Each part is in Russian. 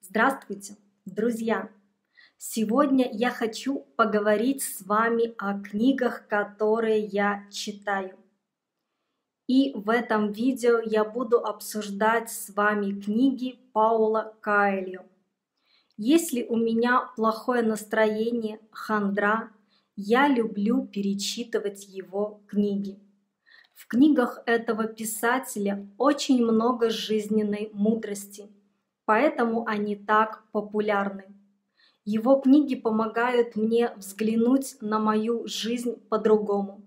Здравствуйте, друзья! Сегодня я хочу поговорить с вами о книгах, которые я читаю. И в этом видео я буду обсуждать с вами книги Паула Коэльо. Если у меня плохое настроение, хандра, я люблю перечитывать его книги. В книгах этого писателя очень много жизненной мудрости, поэтому они так популярны. Его книги помогают мне взглянуть на мою жизнь по-другому,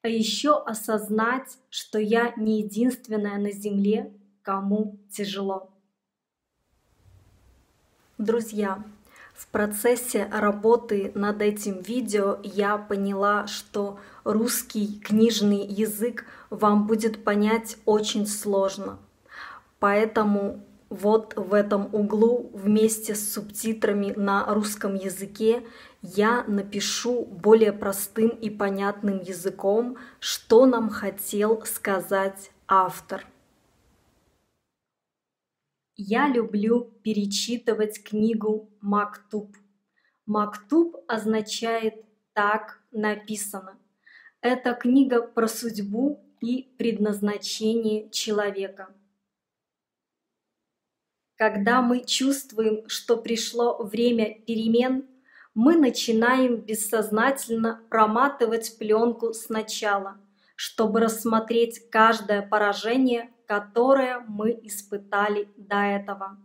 а еще осознать, что я не единственная на Земле, кому тяжело. Друзья, в процессе работы над этим видео я поняла, что русский книжный язык вам будет понять очень сложно. Поэтому вот в этом углу вместе с субтитрами на русском языке я напишу более простым и понятным языком, что нам хотел сказать автор. Я люблю перечитывать книгу «Мактуб». «Мактуб» означает «так написано». Это книга про судьбу и предназначение человека. Когда мы чувствуем, что пришло время перемен, мы начинаем бессознательно проматывать пленку сначала, чтобы рассмотреть каждое поражение, которое мы испытали до этого.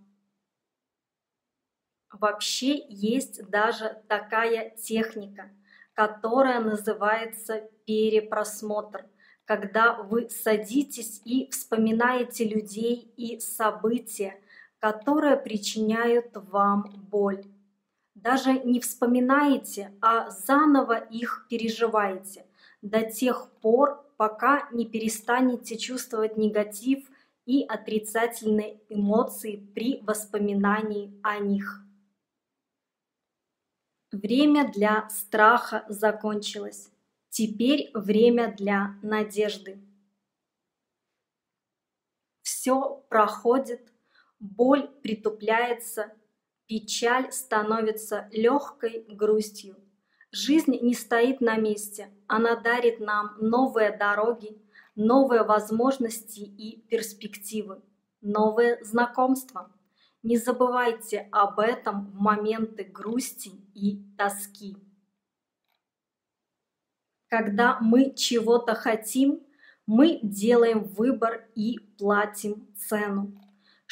Вообще есть даже такая техника, которая называется перепросмотр, когда вы садитесь и вспоминаете людей и события, которые причиняют вам боль. Даже не вспоминаете, а заново их переживаете до тех пор, пока не перестанете чувствовать негатив и отрицательные эмоции при воспоминании о них. Время для страха закончилось. Теперь время для надежды. Все проходит, боль притупляется, печаль становится легкой грустью. Жизнь не стоит на месте, она дарит нам новые дороги, новые возможности и перспективы, новые знакомства. Не забывайте об этом в моменты грусти и тоски. Когда мы чего-то хотим, мы делаем выбор и платим цену.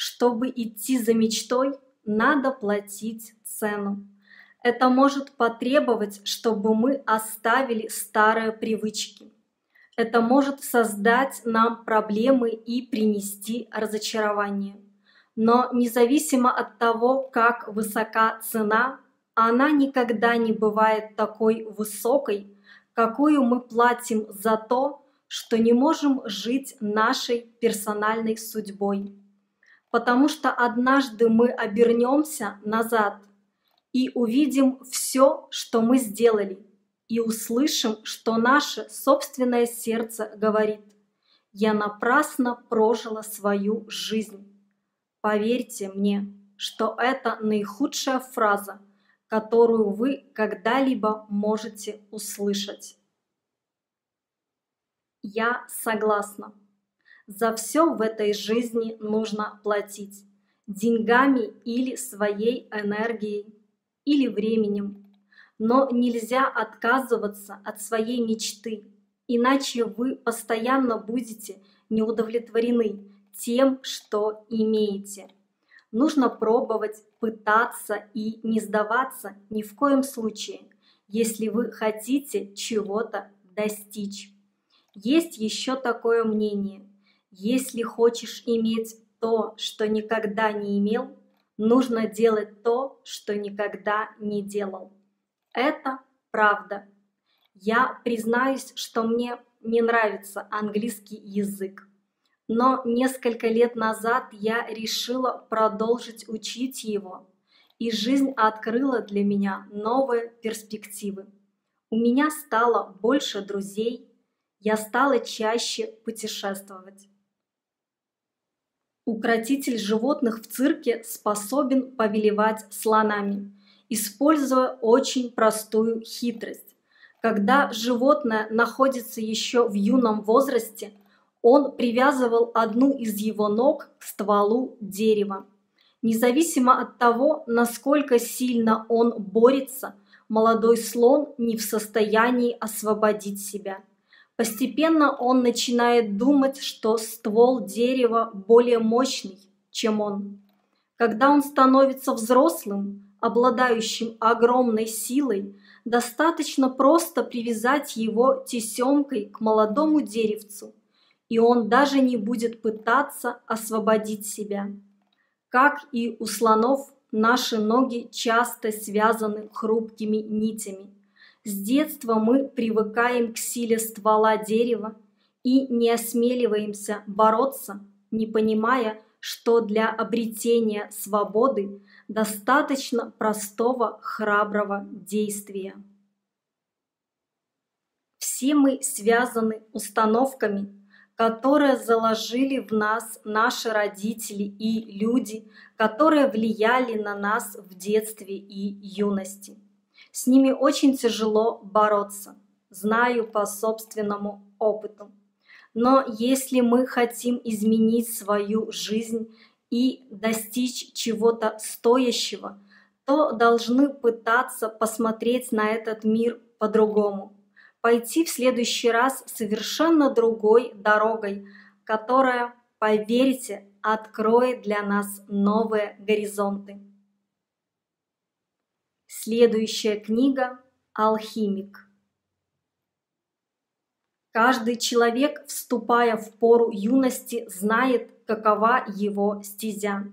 Чтобы идти за мечтой, надо платить цену. Это может потребовать, чтобы мы оставили старые привычки. Это может создать нам проблемы и принести разочарование. Но независимо от того, как высока цена, она никогда не бывает такой высокой, какую мы платим за то, что не можем жить нашей персональной судьбой. Потому что однажды мы обернемся назад и увидим все, что мы сделали, и услышим, что наше собственное сердце говорит: «Я напрасно прожила свою жизнь». Поверьте мне, что это наихудшая фраза, которую вы когда-либо можете услышать. Я согласна. За все в этой жизни нужно платить деньгами или своей энергией, или временем. Но нельзя отказываться от своей мечты, иначе вы постоянно будете неудовлетворены тем, что имеете. Нужно пробовать, пытаться и не сдаваться ни в коем случае, если вы хотите чего-то достичь. Есть еще такое мнение: если хочешь иметь то, что никогда не имел, нужно делать то, что никогда не делал. Это правда. Я признаюсь, что мне не нравится английский язык. Но несколько лет назад я решила продолжить учить его, и жизнь открыла для меня новые перспективы. У меня стало больше друзей, я стала чаще путешествовать. Укротитель животных в цирке способен повелевать слонами, используя очень простую хитрость. Когда животное находится еще в юном возрасте, он привязывал одну из его ног к стволу дерева. Независимо от того, насколько сильно он борется, молодой слон не в состоянии освободить себя. Постепенно он начинает думать, что ствол дерева более мощный, чем он. Когда он становится взрослым, обладающим огромной силой, достаточно просто привязать его тесемкой к молодому деревцу, и он даже не будет пытаться освободить себя. Как и у слонов, наши ноги часто связаны хрупкими нитями. С детства мы привыкаем к силе ствола дерева и не осмеливаемся бороться, не понимая, что для обретения свободы достаточно простого храброго действия. Все мы связаны установками, которые заложили в нас наши родители и люди, которые влияли на нас в детстве и юности. С ними очень тяжело бороться, знаю по собственному опыту. Но если мы хотим изменить свою жизнь и достичь чего-то стоящего, то должны пытаться посмотреть на этот мир по-другому, пойти в следующий раз совершенно другой дорогой, которая, поверьте, откроет для нас новые горизонты. Следующая книга «Алхимик». Каждый человек, вступая в пору юности, знает, какова его стезя.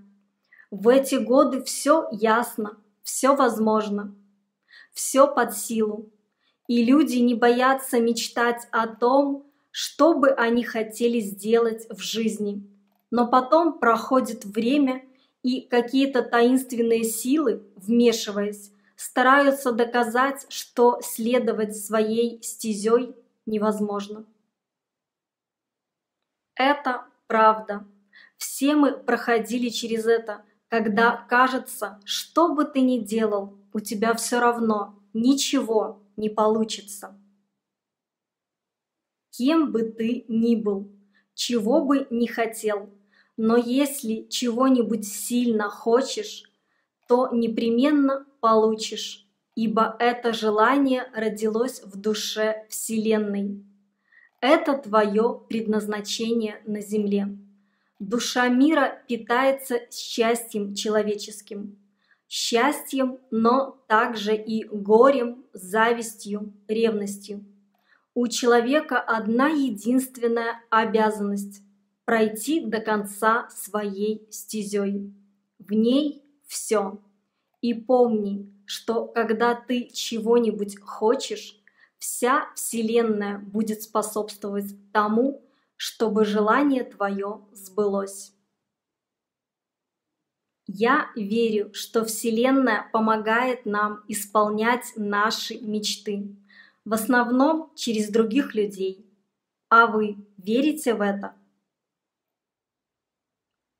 В эти годы все ясно, все возможно, все под силу. И люди не боятся мечтать о том, что бы они хотели сделать в жизни. Но потом проходит время, и какие-то таинственные силы, вмешиваясь, стараются доказать, что следовать своей стезей невозможно. Это правда. Все мы проходили через это, когда кажется, что бы ты ни делал, у тебя все равно ничего не получится. Кем бы ты ни был, чего бы ни хотел, но если чего-нибудь сильно хочешь, то непременно получишь, ибо это желание родилось в душе Вселенной. Это твое предназначение на земле. Душа мира питается счастьем человеческим. Счастьем, но также и горем, завистью, ревностью. У человека одна единственная обязанность – пройти до конца своей стезей. В ней все. И помни, что когда ты чего-нибудь хочешь, вся Вселенная будет способствовать тому, чтобы желание твое сбылось. Я верю, что Вселенная помогает нам исполнять наши мечты, в основном через других людей. А вы верите в это?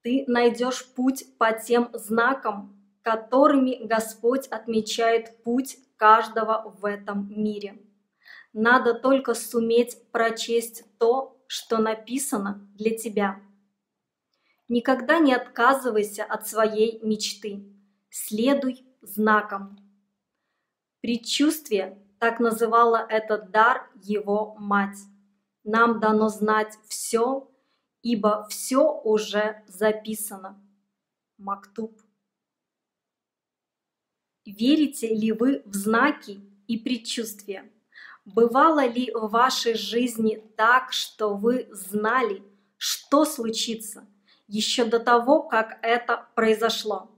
Ты найдешь путь по тем знакам, которыми Господь отмечает путь каждого в этом мире. Надо только суметь прочесть то, что написано для тебя. Никогда не отказывайся от своей мечты. Следуй знакам. Предчувствие, так называла этот дар его мать. Нам дано знать все, ибо все уже записано. Мактуб. Верите ли вы в знаки и предчувствия? Бывало ли в вашей жизни так, что вы знали, что случится, еще до того, как это произошло?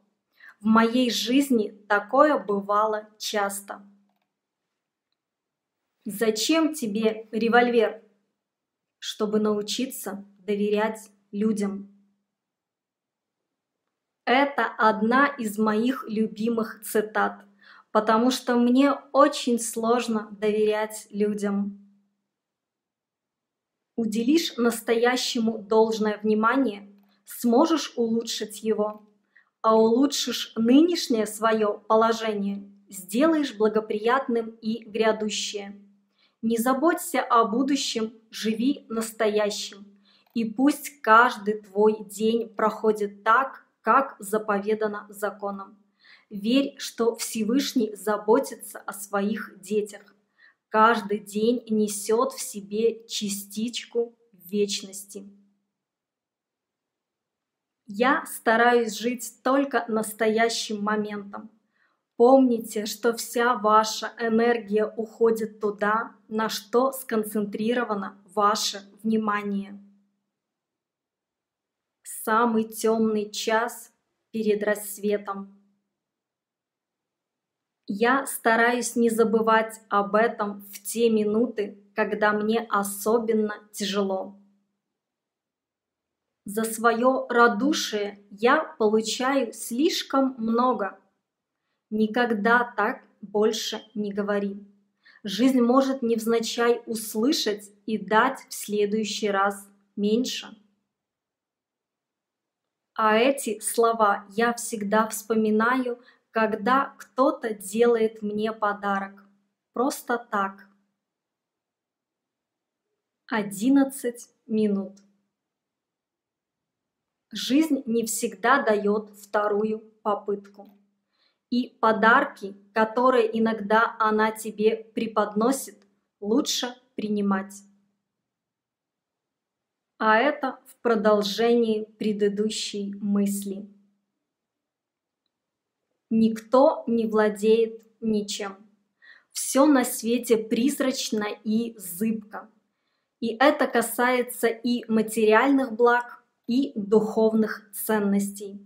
В моей жизни такое бывало часто. Зачем тебе револьвер? Чтобы научиться доверять людям. Это одна из моих любимых цитат, потому что мне очень сложно доверять людям. Уделишь настоящему должное внимание, сможешь улучшить его, а улучшишь нынешнее свое положение, сделаешь благоприятным и грядущее. Не заботься о будущем, живи настоящим, и пусть каждый твой день проходит так, как заповедано законом. Верь, что Всевышний заботится о своих детях. Каждый день несет в себе частичку вечности. Я стараюсь жить только настоящим моментом. Помните, что вся ваша энергия уходит туда, на что сконцентрировано ваше внимание. Самый темный час перед рассветом. Я стараюсь не забывать об этом в те минуты, когда мне особенно тяжело. За свое радушие я получаю слишком много. Никогда так больше не говори. Жизнь может невзначай услышать и дать в следующий раз меньше. А эти слова я всегда вспоминаю, когда кто-то делает мне подарок. Просто так. 11 минут. Жизнь не всегда дает вторую попытку. И подарки, которые иногда она тебе преподносит, лучше принимать. А это в продолжении предыдущей мысли. Никто не владеет ничем. Все на свете призрачно и зыбко. И это касается и материальных благ, и духовных ценностей.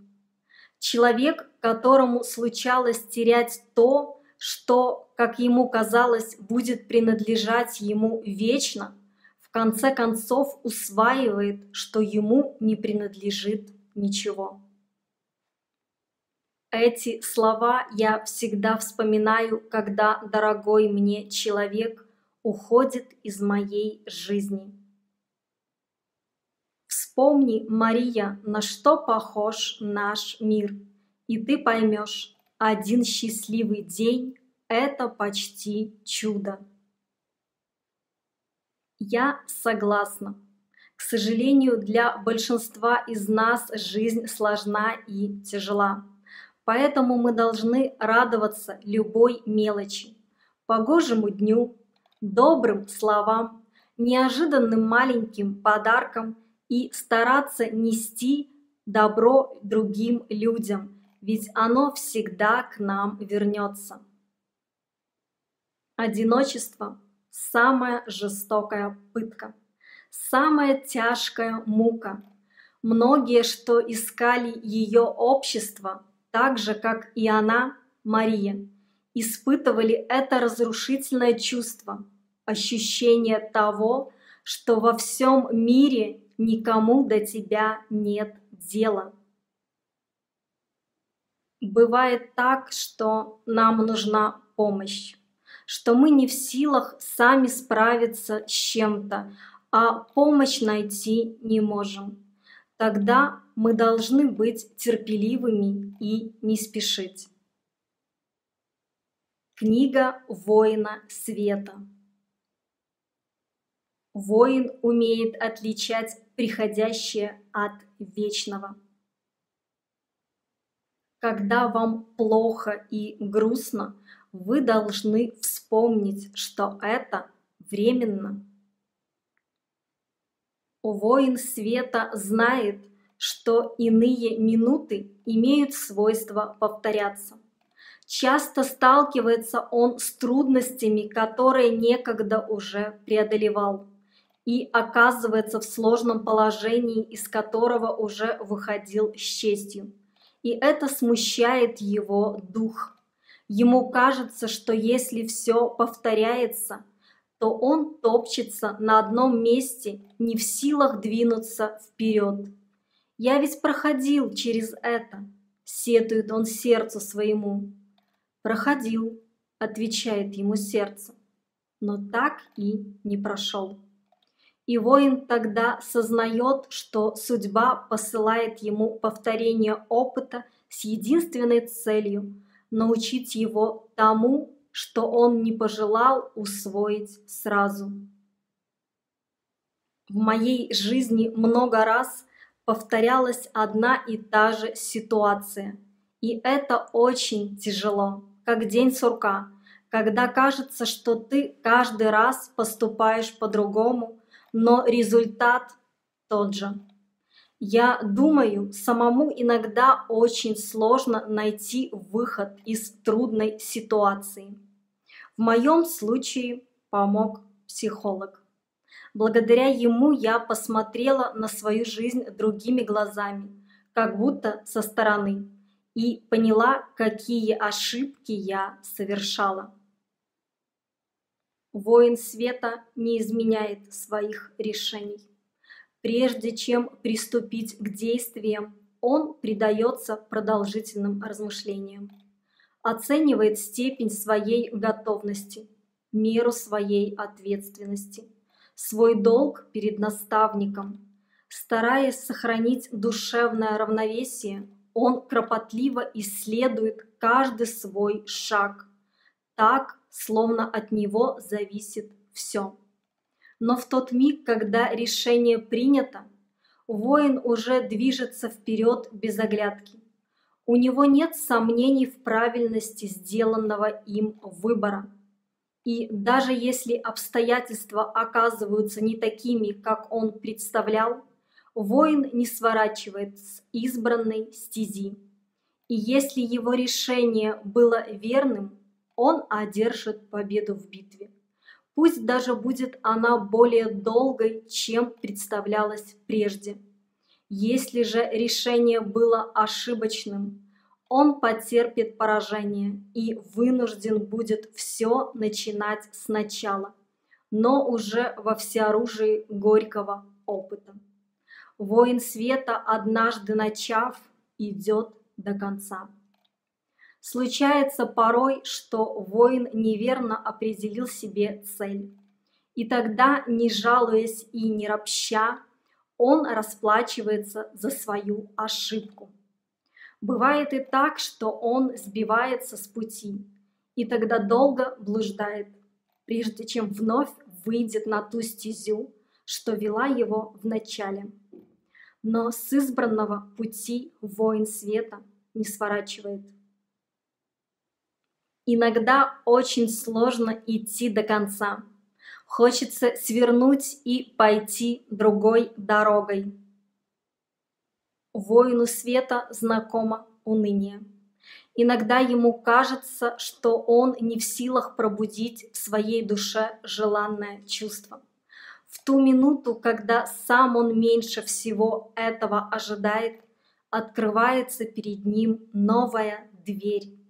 Человек, которому случалось терять то, что, как ему казалось, будет принадлежать ему вечно, в конце концов усваивает, что ему не принадлежит ничего. Эти слова я всегда вспоминаю, когда дорогой мне человек уходит из моей жизни. Вспомни, Мария, на что похож наш мир, и ты поймешь, один счастливый день – это почти чудо. Я согласна. К сожалению, для большинства из нас жизнь сложна и тяжела. Поэтому мы должны радоваться любой мелочи, погожему дню, добрым словам, неожиданным маленьким подаркам и стараться нести добро другим людям, ведь оно всегда к нам вернется. Одиночество – самая жестокая пытка, самая тяжкая мука. Многие, что искали ее общество, так же, как и она, Мария, испытывали это разрушительное чувство, ощущение того, что во всем мире никому до тебя нет дела. Бывает так, что нам нужна помощь, что мы не в силах сами справиться с чем-то, а помощь найти не можем. Тогда мы должны быть терпеливыми и не спешить. Книга воина света. Воин умеет отличать приходящее от вечного. Когда вам плохо и грустно, вы должны вспомнить, что это временно. Воин света знает, что иные минуты имеют свойство повторяться. Часто сталкивается он с трудностями, которые некогда уже преодолевал, и оказывается в сложном положении, из которого уже выходил с честью. И это смущает его дух. Ему кажется, что если все повторяется, то он топчется на одном месте, не в силах двинуться вперед. «Я ведь проходил через это», — сетует он сердцу своему. «Проходил», — отвечает ему сердце, но так и не прошел. И воин тогда сознает, что судьба посылает ему повторение опыта с единственной целью – научить его тому, что он не пожелал усвоить сразу. В моей жизни много раз повторялась одна и та же ситуация. И это очень тяжело, как день сурка, когда кажется, что ты каждый раз поступаешь по-другому, но результат тот же. Я думаю, самому иногда очень сложно найти выход из трудной ситуации. В моем случае помог психолог. Благодаря ему я посмотрела на свою жизнь другими глазами, как будто со стороны, и поняла, какие ошибки я совершала. Воин света не изменяет своих решений. Прежде чем приступить к действиям, он предается продолжительным размышлениям, оценивает степень своей готовности, меру своей ответственности, свой долг перед наставником. Стараясь сохранить душевное равновесие, он кропотливо исследует каждый свой шаг, так, словно от него зависит все. Но в тот миг, когда решение принято, воин уже движется вперед без оглядки. У него нет сомнений в правильности сделанного им выбора. И даже если обстоятельства оказываются не такими, как он представлял, воин не сворачивает с избранной стези. И если его решение было верным, он одержит победу в битве. Пусть даже будет она более долгой, чем представлялось прежде. Если же решение было ошибочным, он потерпит поражение и вынужден будет все начинать сначала, но уже во всеоружии горького опыта. Воин света, однажды начав, идет до конца. Случается порой, что воин неверно определил себе цель, и тогда, не жалуясь и не ропща, он расплачивается за свою ошибку. Бывает и так, что он сбивается с пути, и тогда долго блуждает, прежде чем вновь выйдет на ту стезю, что вела его в начале. Но с избранного пути воин света не сворачивает. Иногда очень сложно идти до конца. Хочется свернуть и пойти другой дорогой. Воину света знакомо уныние. Иногда ему кажется, что он не в силах пробудить в своей душе желанное чувство. В ту минуту, когда сам он меньше всего этого ожидает, открывается перед ним новая дверь.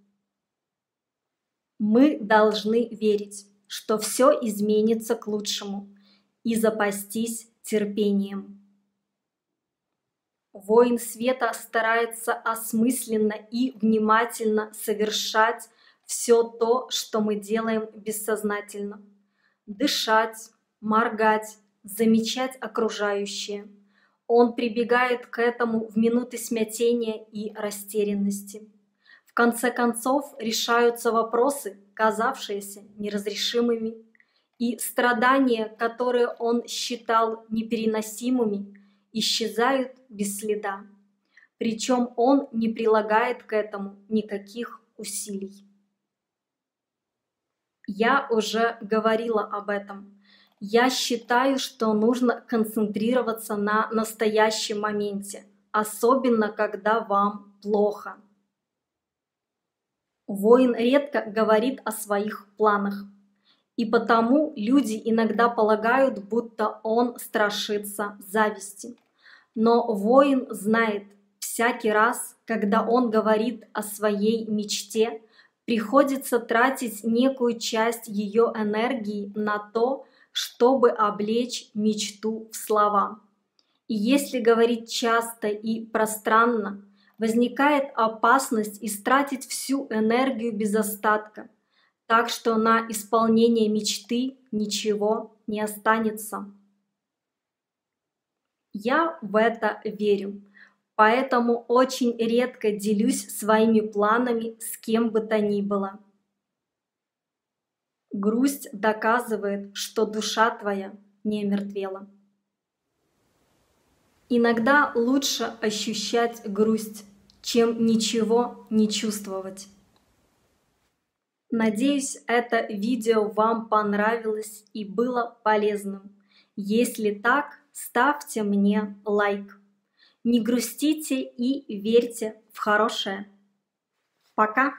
Мы должны верить, что все изменится к лучшему, и запастись терпением. Воин света старается осмысленно и внимательно совершать все то, что мы делаем бессознательно. Дышать, моргать, замечать окружающее. Он прибегает к этому в минуты смятения и растерянности. В конце концов решаются вопросы, казавшиеся неразрешимыми, и страдания, которые он считал непереносимыми, исчезают без следа. Причем он не прилагает к этому никаких усилий. Я уже говорила об этом. Я считаю, что нужно концентрироваться на настоящем моменте, особенно когда вам плохо. Воин редко говорит о своих планах, и потому люди иногда полагают, будто он страшится зависти. Но воин знает, всякий раз, когда он говорит о своей мечте, приходится тратить некую часть ее энергии на то, чтобы облечь мечту в слова. И если говорить часто и пространно, возникает опасность истратить всю энергию без остатка, так что на исполнение мечты ничего не останется. Я в это верю, поэтому очень редко делюсь своими планами с кем бы то ни было. Грусть доказывает, что душа твоя не омертвела. Иногда лучше ощущать грусть, чем ничего не чувствовать. Надеюсь, это видео вам понравилось и было полезным. Если так, ставьте мне лайк. Не грустите и верьте в хорошее. Пока!